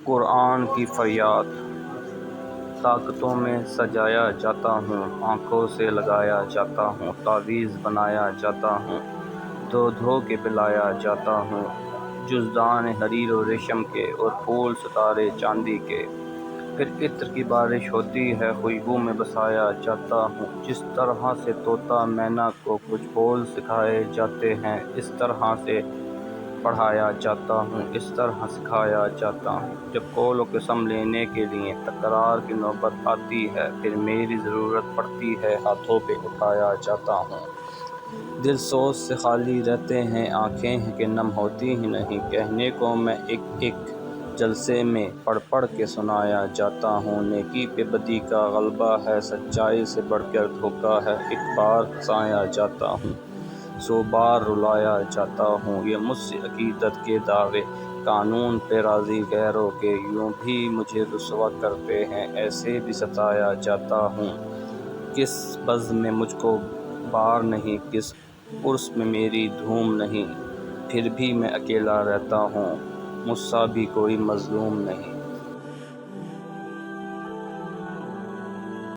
قرآن کی فریاد، طاقتوں میں سجایا جاتا ہوں، آنکھوں سے لگایا جاتا ہوں، تعویذ بنایا جاتا ہوں، دھو دھو کے پلایا جاتا ہوں، جزدان حریر و ریشم کے اور پھول ستارے چاندی کے، پھر عطر کی بارش ہوتی ہے، خوشبو میں بسایا جاتا ہوں، جس طرح سے طوطا مینا کو کچھ بول سکھائے جاتے ہیں، اس طرح سے پڑھایا جاتا ہوں، اس طرح سکھایا جاتا ہوں۔ جب قول و قسم لینے کے لیے تکرار کی نوبت آتی ہے، پھر میری ضرورت پڑتی ہے، ہاتھوں پہ اٹھایا جاتا ہوں۔ دل سوز سے خالی رہتے ہیں، آنکھیں ہیں کہ نم ہوتی ہی نہیں، کہنے کو میں ایک ایک جلسے میں پڑھ پڑھ کے سنایا جاتا ہوں۔ نیکی پہ بدی کا غلبہ ہے، سچائی سے بڑھ کر دھوکا ہے، ایک بار ہنسایا جاتا ہوں، 100 بار رلایا جاتا ہوں۔ یہ مجھ سے عقیدت کے دعوے، قانون پہ راضی غیروں کے، یوں بھی مجھے رسوا کرتے ہیں، ایسے بھی ستایا جاتا ہوں۔ کس بزم میں مجھ کو بار نہیں، کس عرس میں میری دھوم نہیں، پھر بھی میں اکیلا رہتا ہوں، مجھ سا بھی کوئی مظلوم نہیں۔